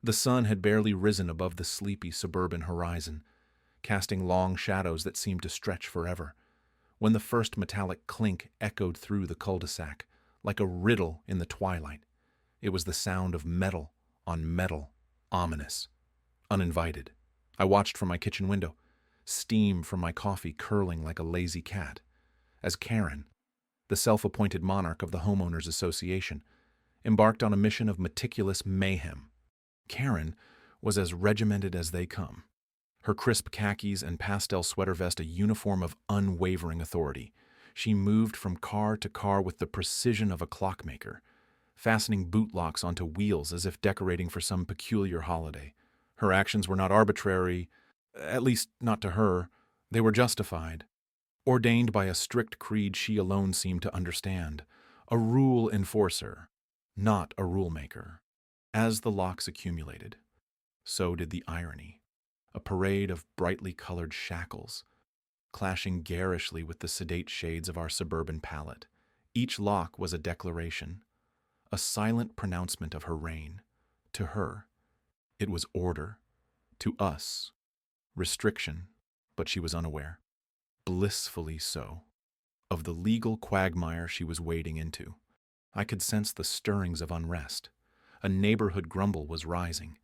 The sun had barely risen above the sleepy suburban horizon, casting long shadows that seemed to stretch forever, when the first metallic clink echoed through the cul-de-sac, like a riddle in the twilight. It was the sound of metal on metal, ominous, uninvited. I watched from my kitchen window, steam from my coffee curling like a lazy cat, as Karen, the self-appointed monarch of the Homeowners Association, embarked on a mission of meticulous mayhem. Karen was as regimented as they come, her crisp khakis and pastel sweater vest a uniform of unwavering authority. She moved from car to car with the precision of a clockmaker, fastening boot locks onto wheels as if decorating for some peculiar holiday. Her actions were not arbitrary, at least not to her. They were justified, ordained by a strict creed she alone seemed to understand, a rule enforcer, not a rule maker. As the locks accumulated, so did the irony, a parade of brightly colored shackles, clashing garishly with the sedate shades of our suburban palette. Each lock was a declaration, a silent pronouncement of her reign. To her, it was order. To us, restriction, but she was unaware, blissfully so, of the legal quagmire she was wading into. I could sense the stirrings of unrest. A neighborhood grumble was rising,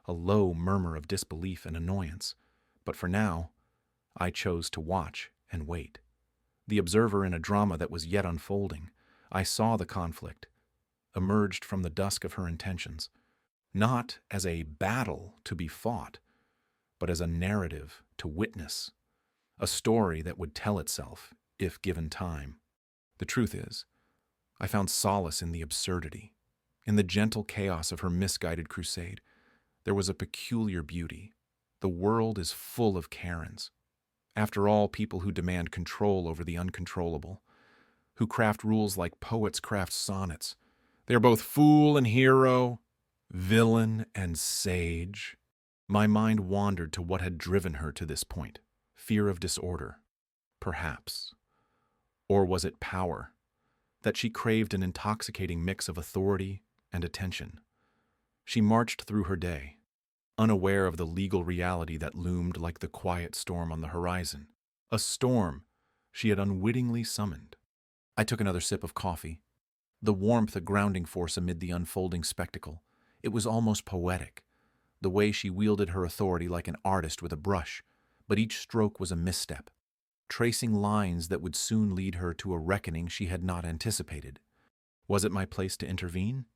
a low murmur of disbelief and annoyance. But for now, I chose to watch and wait. The observer in a drama that was yet unfolding, I saw the conflict, emerged from the dusk of her intentions, not as a battle to be fought, but as a narrative to witness, a story that would tell itself if given time. The truth is, I found solace in the absurdity. In the gentle chaos of her misguided crusade, there was a peculiar beauty. The world is full of Karens. After all, people who demand control over the uncontrollable, who craft rules like poets craft sonnets. They are both fool and hero, villain and sage. My mind wandered to what had driven her to this point. Fear of disorder, perhaps. Or was it power? That she craved an intoxicating mix of authority and attention. She marched through her day, unaware of the legal reality that loomed like the quiet storm on the horizon, a storm she had unwittingly summoned. I took another sip of coffee, the warmth a grounding force amid the unfolding spectacle. It was almost poetic, the way she wielded her authority like an artist with a brush, but each stroke was a misstep, tracing lines that would soon lead her to a reckoning she had not anticipated. Was it my place to intervene?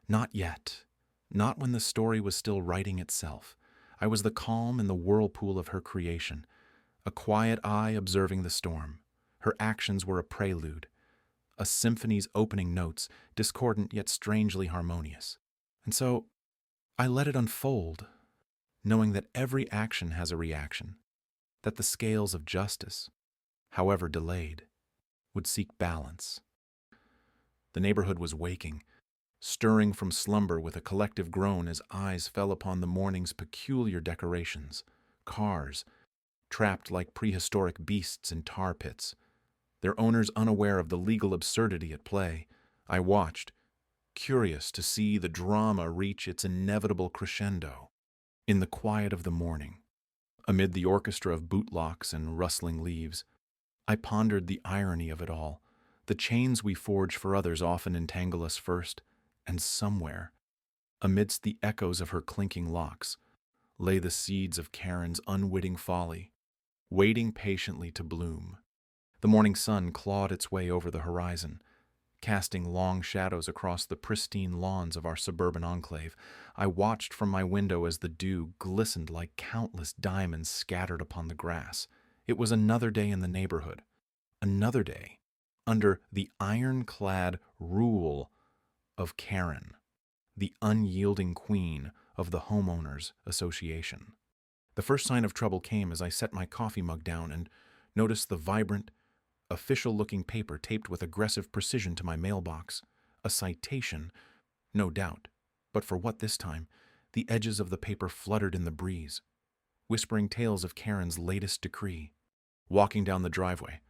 Not yet. Not when the story was still writing itself. I was the calm in the whirlpool of her creation, a quiet eye observing the storm. Her actions were a prelude, a symphony's opening notes, discordant yet strangely harmonious. And so I let it unfold, knowing that every action has a reaction, that the scales of justice, however delayed, would seek balance. The neighborhood was waking, stirring from slumber with a collective groan as eyes fell upon the morning's peculiar decorations, cars, trapped like prehistoric beasts in tar pits, their owners unaware of the legal absurdity at play. I watched, curious to see the drama reach its inevitable crescendo. In the quiet of the morning, amid the orchestra of bootlocks and rustling leaves, I pondered the irony of it all. The chains we forge for others often entangle us first, and somewhere, amidst the echoes of her clinking locks, lay the seeds of Karen's unwitting folly, waiting patiently to bloom. The morning sun clawed its way over the horizon, casting long shadows across the pristine lawns of our suburban enclave. I watched from my window as the dew glistened like countless diamonds scattered upon the grass. It was another day in the neighborhood, another day under the ironclad rule of Karen, the unyielding queen of the Homeowners Association. The first sign of trouble came as I set my coffee mug down and noticed the vibrant, official-looking paper taped with aggressive precision to my mailbox. A citation, no doubt, but for what this time? The edges of the paper fluttered in the breeze, whispering tales of Karen's latest decree. Walking down the driveway,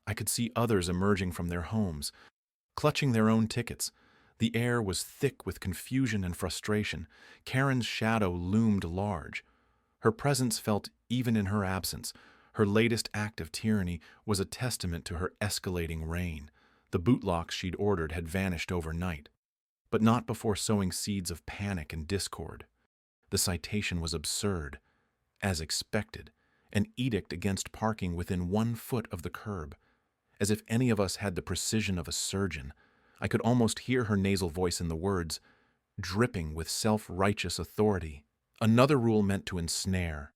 I could see others emerging from their homes, clutching their own tickets, The air was thick with confusion and frustration. Karen's shadow loomed large. Her presence felt even in her absence. Her latest act of tyranny was a testament to her escalating reign. The bootlocks she'd ordered had vanished overnight, but not before sowing seeds of panic and discord. The citation was absurd, as expected, an edict against parking within 1 foot of the curb. As if any of us had the precision of a surgeon, I could almost hear her nasal voice in the words, dripping with self-righteous authority. Another rule meant to ensnare,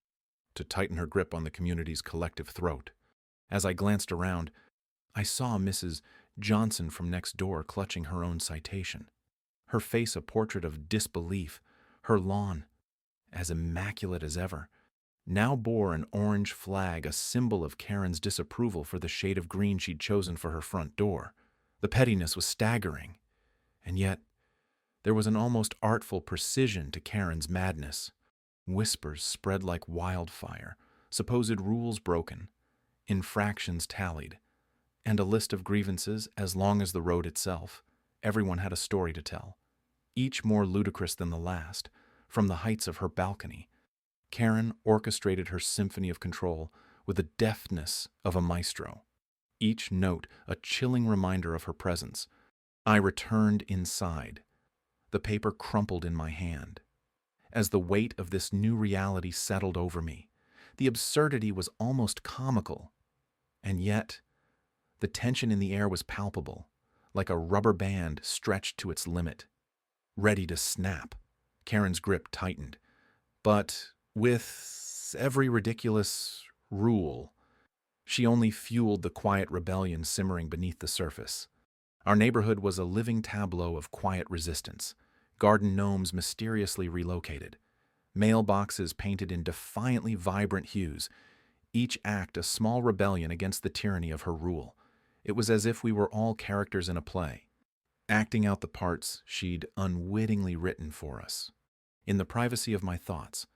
to tighten her grip on the community's collective throat. As I glanced around, I saw Mrs. Johnson from next door clutching her own citation. Her face a portrait of disbelief, her lawn, as immaculate as ever, now bore an orange flag, a symbol of Karen's disapproval for the shade of green she'd chosen for her front door. The pettiness was staggering, and yet there was an almost artful precision to Karen's madness. Whispers spread like wildfire, supposed rules broken, infractions tallied, and a list of grievances as long as the road itself. Everyone had a story to tell, each more ludicrous than the last. From the heights of her balcony, Karen orchestrated her symphony of control with the deftness of a maestro, each note a chilling reminder of her presence. I returned inside. The paper crumpled in my hand. As the weight of this new reality settled over me, the absurdity was almost comical, and yet the tension in the air was palpable, like a rubber band stretched to its limit, ready to snap. Karen's grip tightened, but with every ridiculous rule, she only fueled the quiet rebellion simmering beneath the surface. Our neighborhood was a living tableau of quiet resistance. Garden gnomes mysteriously relocated, mailboxes painted in defiantly vibrant hues, each act a small rebellion against the tyranny of her rule. It was as if we were all characters in a play, acting out the parts she'd unwittingly written for us. In the privacy of my thoughts,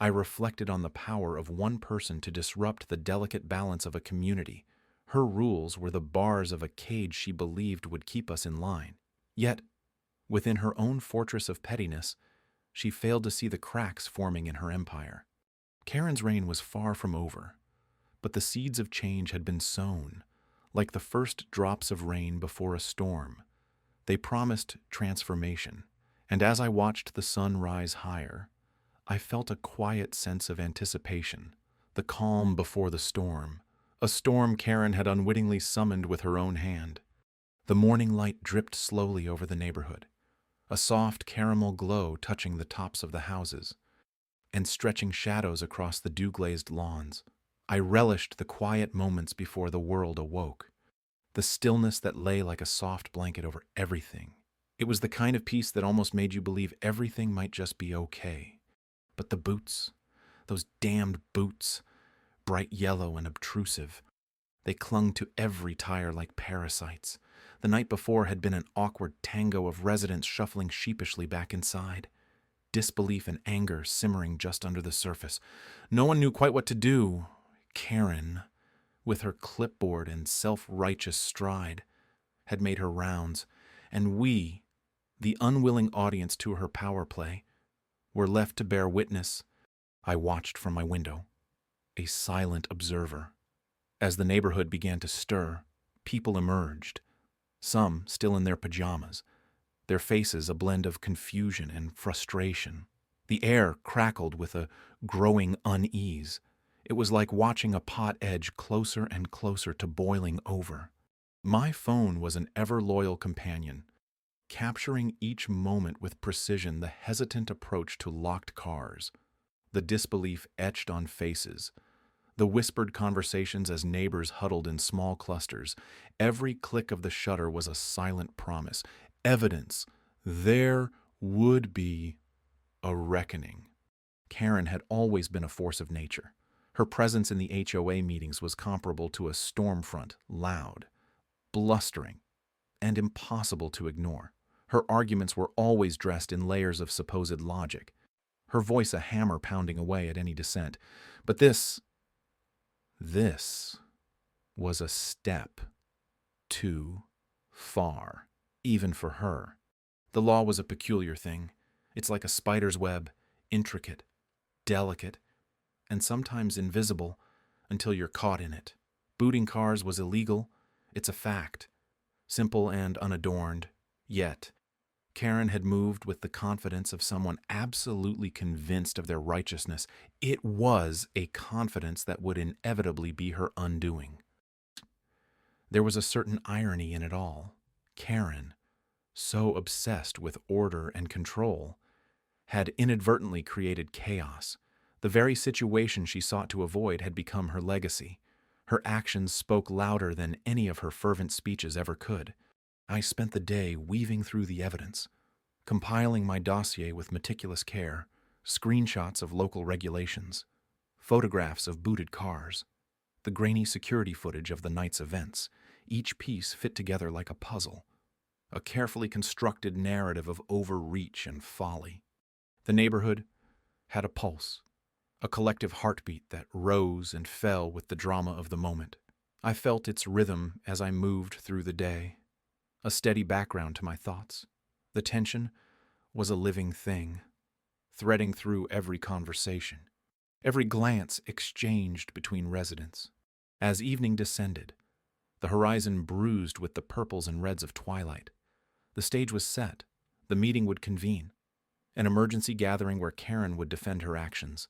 I reflected on the power of one person to disrupt the delicate balance of a community. Her rules were the bars of a cage she believed would keep us in line. Yet, within her own fortress of pettiness, she failed to see the cracks forming in her empire. Karen's reign was far from over, but the seeds of change had been sown, like the first drops of rain before a storm. They promised transformation, and as I watched the sun rise higher, I felt a quiet sense of anticipation, the calm before the storm, a storm Karen had unwittingly summoned with her own hand. The morning light dripped slowly over the neighborhood, a soft caramel glow touching the tops of the houses, and stretching shadows across the dew-glazed lawns. I relished the quiet moments before the world awoke, the stillness that lay like a soft blanket over everything. It was the kind of peace that almost made you believe everything might just be okay. But the boots, those damned boots, bright yellow and obtrusive, they clung to every tire like parasites. The night before had been an awkward tango of residents shuffling sheepishly back inside, disbelief and anger simmering just under the surface. No one knew quite what to do. Karen, with her clipboard and self-righteous stride, had made her rounds, and we, the unwilling audience to her power play, were left to bear witness. I watched from my window, a silent observer. As the neighborhood began to stir, people emerged, some still in their pajamas, their faces a blend of confusion and frustration. The air crackled with a growing unease. It was like watching a pot edge closer and closer to boiling over. My phone was an ever-loyal companion, capturing each moment with precision, the hesitant approach to locked cars, the disbelief etched on faces, the whispered conversations as neighbors huddled in small clusters. Every click of the shutter was a silent promise, evidence there would be a reckoning. Karen had always been a force of nature. Her presence in the HOA meetings was comparable to a storm front, loud, blustering, and impossible to ignore. Her arguments were always dressed in layers of supposed logic, her voice a hammer pounding away at any dissent. But this was a step too far, even for her. The law was a peculiar thing. It's like a spider's web, intricate, delicate, and sometimes invisible until you're caught in it. Booting cars was illegal. It's a fact. Simple and unadorned. Yet, Karen had moved with the confidence of someone absolutely convinced of their righteousness. It was a confidence that would inevitably be her undoing. There was a certain irony in it all. Karen, so obsessed with order and control, had inadvertently created chaos. The very situation she sought to avoid had become her legacy. Her actions spoke louder than any of her fervent speeches ever could. I spent the day weaving through the evidence, compiling my dossier with meticulous care, screenshots of local regulations, photographs of booted cars, the grainy security footage of the night's events, each piece fit together like a puzzle, a carefully constructed narrative of overreach and folly. The neighborhood had a pulse, a collective heartbeat that rose and fell with the drama of the moment. I felt its rhythm as I moved through the day, a steady background to my thoughts. The tension was a living thing, threading through every conversation, every glance exchanged between residents. As evening descended, the horizon bruised with the purples and reds of twilight. The stage was set. The meeting would convene. An emergency gathering where Karen would defend her actions,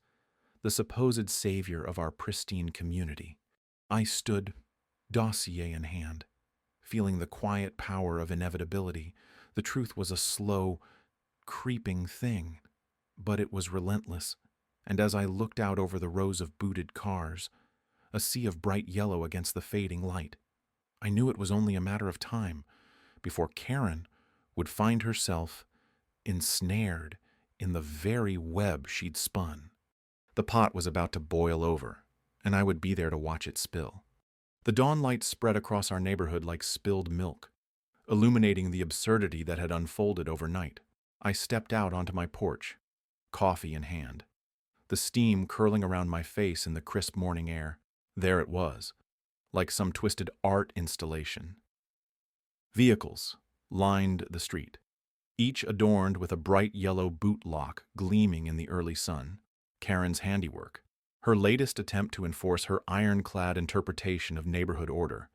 the supposed savior of our pristine community. I stood, dossier in hand, feeling the quiet power of inevitability. The truth was a slow, creeping thing, but it was relentless. And as I looked out over the rows of booted cars, a sea of bright yellow against the fading light, I knew it was only a matter of time before Karen would find herself ensnared in the very web she'd spun. The pot was about to boil over, and I would be there to watch it spill. The dawn light spread across our neighborhood like spilled milk, illuminating the absurdity that had unfolded overnight. I stepped out onto my porch, coffee in hand, the steam curling around my face in the crisp morning air. There it was, like some twisted art installation. Vehicles lined the street, each adorned with a bright yellow boot lock gleaming in the early sun. Karen's handiwork, her latest attempt to enforce her ironclad interpretation of neighborhood order.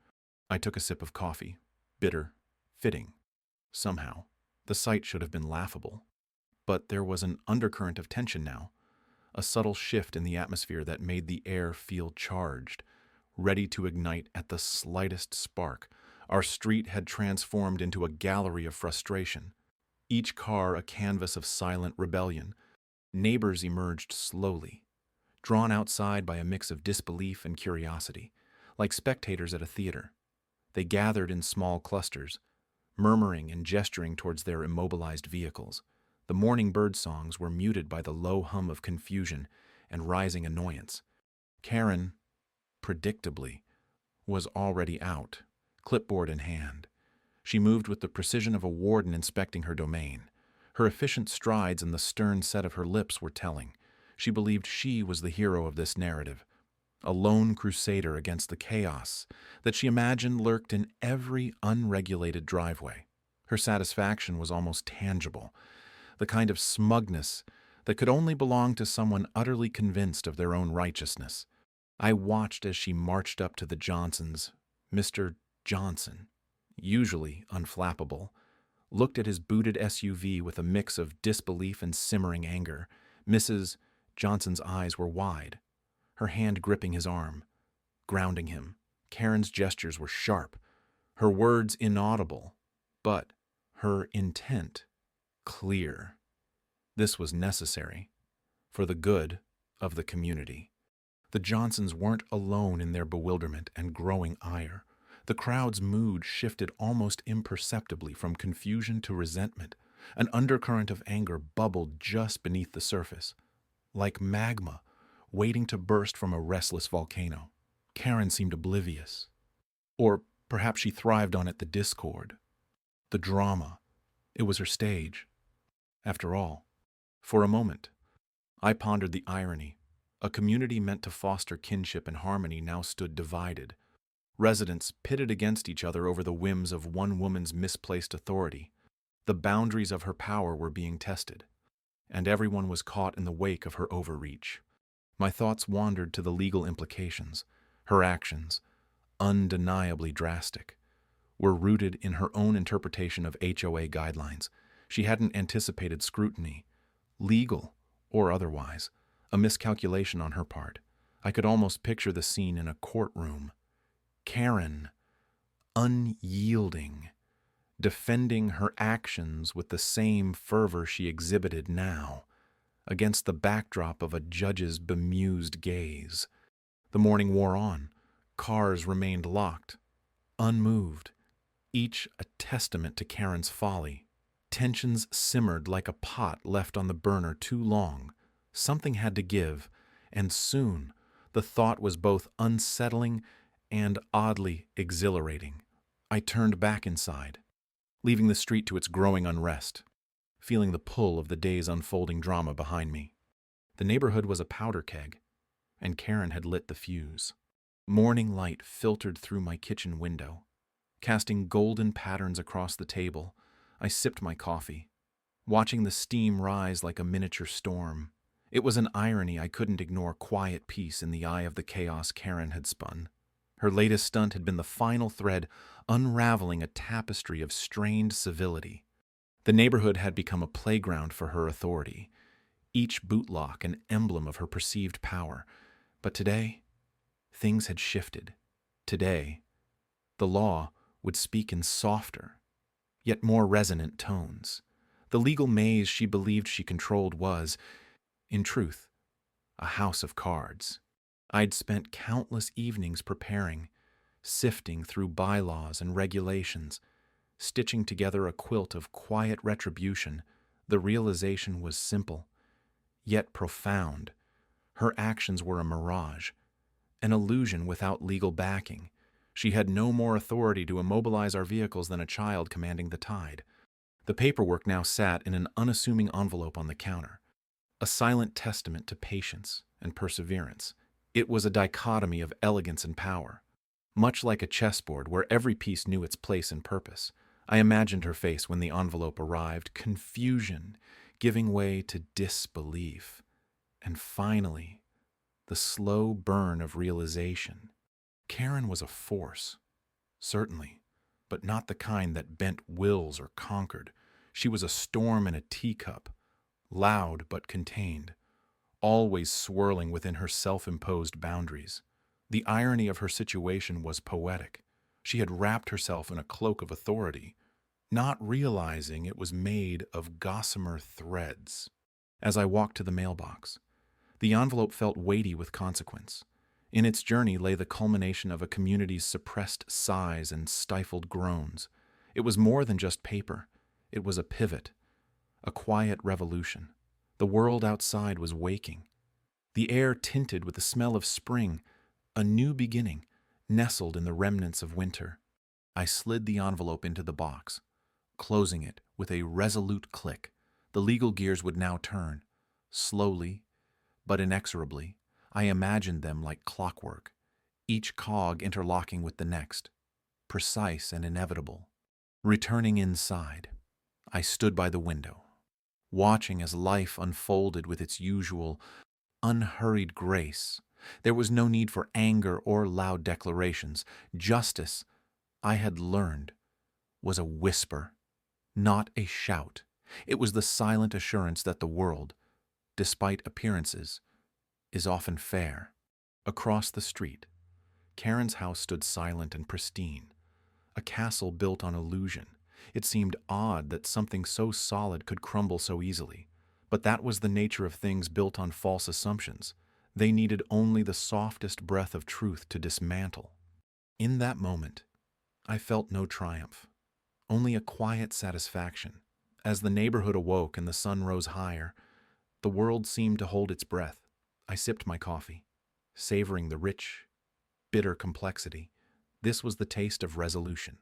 I took a sip of coffee, bitter, fitting. Somehow, the sight should have been laughable. But there was an undercurrent of tension now, a subtle shift in the atmosphere that made the air feel charged, ready to ignite at the slightest spark. Our street had transformed into a gallery of frustration, each car a canvas of silent rebellion. Neighbors emerged slowly, drawn outside by a mix of disbelief and curiosity, like spectators at a theater. They gathered in small clusters, murmuring and gesturing towards their immobilized vehicles. The morning bird songs were muted by the low hum of confusion and rising annoyance. Karen, predictably, was already out, clipboard in hand. She moved with the precision of a warden inspecting her domain. Her efficient strides and the stern set of her lips were telling. She believed she was the hero of this narrative, a lone crusader against the chaos that she imagined lurked in every unregulated driveway. Her satisfaction was almost tangible, the kind of smugness that could only belong to someone utterly convinced of their own righteousness. I watched as she marched up to the Johnsons. Mr. Johnson, usually unflappable, looked at his booted SUV with a mix of disbelief and simmering anger. Mrs. Johnson's eyes were wide, her hand gripping his arm, grounding him. Karen's gestures were sharp, her words inaudible, but her intent clear. This was necessary for the good of the community. The Johnsons weren't alone in their bewilderment and growing ire. The crowd's mood shifted almost imperceptibly from confusion to resentment. An undercurrent of anger bubbled just beneath the surface, like magma waiting to burst from a restless volcano. Karen seemed oblivious. Or perhaps she thrived on it, the discord, the drama. It was her stage. After all, for a moment, I pondered the irony. A community meant to foster kinship and harmony now stood divided. Residents pitted against each other over the whims of one woman's misplaced authority. The boundaries of her power were being tested, and everyone was caught in the wake of her overreach. My thoughts wandered to the legal implications. Her actions, undeniably drastic, were rooted in her own interpretation of HOA guidelines. She hadn't anticipated scrutiny, legal or otherwise, a miscalculation on her part. I could almost picture the scene in a courtroom. Karen, unyielding, defending her actions with the same fervor she exhibited now, against the backdrop of a judge's bemused gaze. The morning wore on. Cars remained locked, unmoved, each a testament to Karen's folly. Tensions simmered like a pot left on the burner too long. Something had to give, and soon the thought was both unsettling and oddly exhilarating. I turned back inside, leaving the street to its growing unrest, feeling the pull of the day's unfolding drama behind me. The neighborhood was a powder keg, and Karen had lit the fuse. Morning light filtered through my kitchen window, casting golden patterns across the table. I sipped my coffee, watching the steam rise like a miniature storm. It was an irony I couldn't ignore quiet peace in the eye of the chaos Karen had spun. Her latest stunt had been the final thread unraveling a tapestry of strained civility. The neighborhood had become a playground for her authority, each bootlock an emblem of her perceived power. But today, things had shifted. Today, the law would speak in softer, yet more resonant tones. The legal maze she believed she controlled was, in truth, a house of cards. I'd spent countless evenings preparing, sifting through bylaws and regulations, stitching together a quilt of quiet retribution. The realization was simple, yet profound. Her actions were a mirage, an illusion without legal backing. She had no more authority to immobilize our vehicles than a child commanding the tide. The paperwork now sat in an unassuming envelope on the counter, a silent testament to patience and perseverance. It was a dichotomy of elegance and power, much like a chessboard where every piece knew its place and purpose. I imagined her face when the envelope arrived, confusion giving way to disbelief, and finally, the slow burn of realization. Karen was a force, certainly, but not the kind that bent wills or conquered. She was a storm in a teacup, loud but contained, always swirling within her self-imposed boundaries. The irony of her situation was poetic. She had wrapped herself in a cloak of authority, not realizing it was made of gossamer threads. As I walked to the mailbox, the envelope felt weighty with consequence. In its journey lay the culmination of a community's suppressed sighs and stifled groans. It was more than just paper. It was a pivot, a quiet revolution. The world outside was waking. The air tinted with the smell of spring, a new beginning, nestled in the remnants of winter. I slid the envelope into the box, closing it with a resolute click. The legal gears would now turn. Slowly, but inexorably, I imagined them like clockwork, each cog interlocking with the next, precise and inevitable. Returning inside, I stood by the window, watching as life unfolded with its usual, unhurried grace. There was no need for anger or loud declarations. Justice, I had learned, was a whisper, not a shout. It was the silent assurance that the world, despite appearances, is often fair. Across the street, Karen's house stood silent and pristine, a castle built on illusion. It seemed odd that something so solid could crumble so easily, but that was the nature of things built on false assumptions. They needed only the softest breath of truth to dismantle. In that moment, I felt no triumph, only a quiet satisfaction. As the neighborhood awoke and the sun rose higher, the world seemed to hold its breath. I sipped my coffee, savoring the rich, bitter complexity. This was the taste of resolution,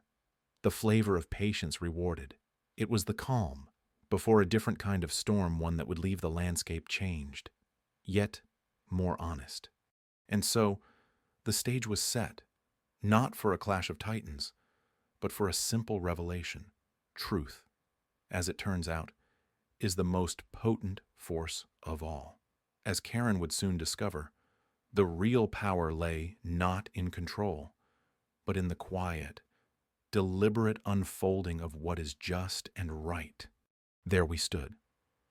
the flavor of patience rewarded. It was the calm, before a different kind of storm, one that would leave the landscape changed, yet more honest. And so, the stage was set, not for a clash of titans, but for a simple revelation, truth, as it turns out, is the most potent force of all. As Karen would soon discover, the real power lay not in control, but in the quiet, deliberate unfolding of what is just and right. There we stood,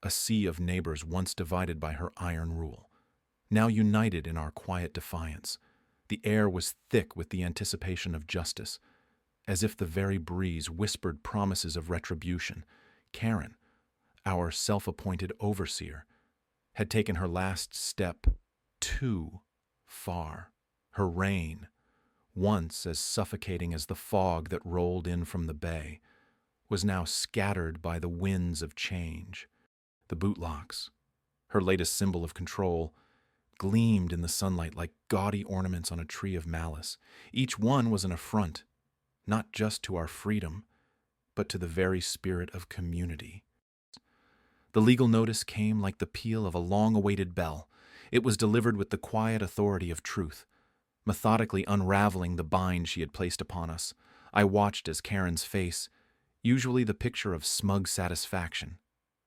a sea of neighbors once divided by her iron rule, now united in our quiet defiance. The air was thick with the anticipation of justice, as if the very breeze whispered promises of retribution. Karen, our self-appointed overseer, had taken her last step too far. Her reign, once as suffocating as the fog that rolled in from the bay, was now scattered by the winds of change. The bootlocks, her latest symbol of control, gleamed in the sunlight like gaudy ornaments on a tree of malice. Each one was an affront, not just to our freedom, but to the very spirit of community. The legal notice came like the peal of a long-awaited bell. It was delivered with the quiet authority of truth, methodically unraveling the bind she had placed upon us. I watched as Karen's face, usually the picture of smug satisfaction,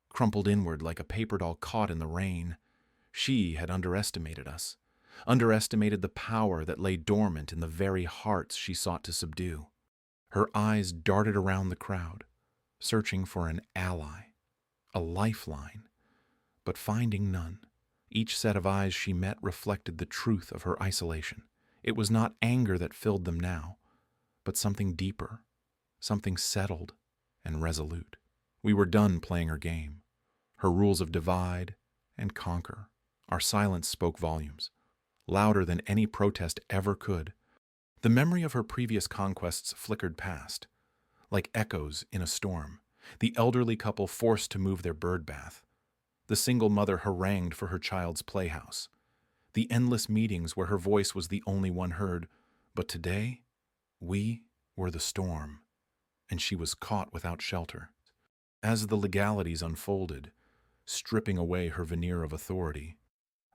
crumpled inward like a paper doll caught in the rain. She had underestimated us, underestimated the power that lay dormant in the very hearts she sought to subdue. Her eyes darted around the crowd, searching for an ally, a lifeline, but finding none. Each set of eyes she met reflected the truth of her isolation. It was not anger that filled them now, but something deeper, something settled and resolute. We were done playing her game, her rules of divide and conquer. Our silence spoke volumes, louder than any protest ever could. The memory of her previous conquests flickered past, like echoes in a storm. The elderly couple forced to move their bird bath. The single mother harangued for her child's playhouse. The endless meetings where her voice was the only one heard. But today, we were the storm, and she was caught without shelter. As the legalities unfolded, stripping away her veneer of authority,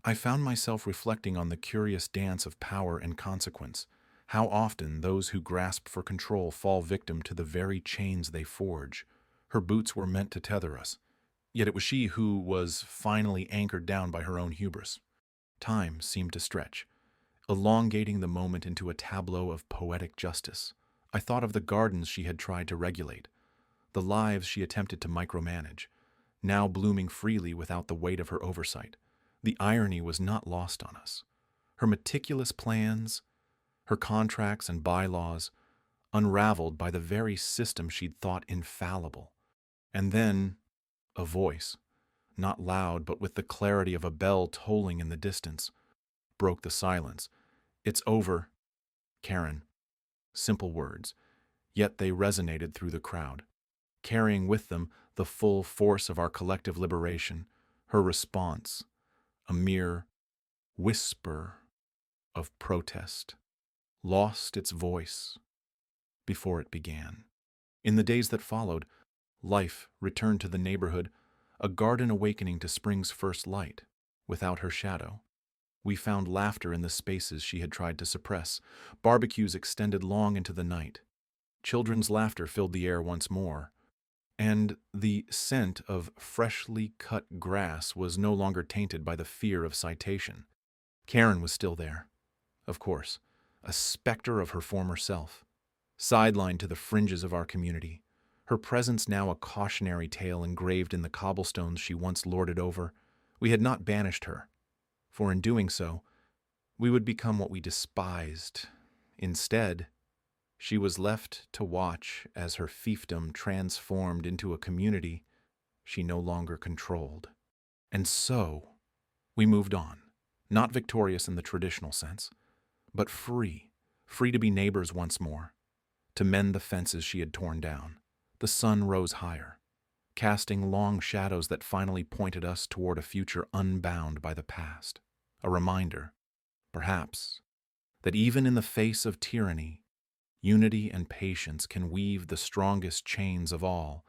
I found myself reflecting on the curious dance of power and consequence. How often those who grasp for control fall victim to the very chains they forge. Her boots were meant to tether us, yet it was she who was finally anchored down by her own hubris. Time seemed to stretch, elongating the moment into a tableau of poetic justice. I thought of the gardens she had tried to regulate, the lives she attempted to micromanage, now blooming freely without the weight of her oversight. The irony was not lost on us. Her meticulous plans, her contracts and bylaws, unraveled by the very system she'd thought infallible. And then, a voice, not loud but with the clarity of a bell tolling in the distance, broke the silence. "It's over, Karen." Simple words, yet they resonated through the crowd, carrying with them the full force of our collective liberation. Her response, a mere whisper of protest, lost its voice before it began. In the days that followed, life returned to the neighborhood, a garden awakening to spring's first light. Without her shadow, we found laughter in the spaces she had tried to suppress. Barbecues extended long into the night. Children's laughter filled the air once more, and the scent of freshly cut grass was no longer tainted by the fear of citation. Karen was still there, of course, a specter of her former self, sidelined to the fringes of our community, her presence now a cautionary tale engraved in the cobblestones she once lorded over. We had not banished her, for in doing so, we would become what we despised. Instead, she was left to watch as her fiefdom transformed into a community she no longer controlled. And so, we moved on, not victorious in the traditional sense, but free to be neighbors once more, to mend the fences she had torn down. The sun rose higher, casting long shadows that finally pointed us toward a future unbound by the past. A reminder, perhaps, that even in the face of tyranny, unity and patience can weave the strongest chains of all.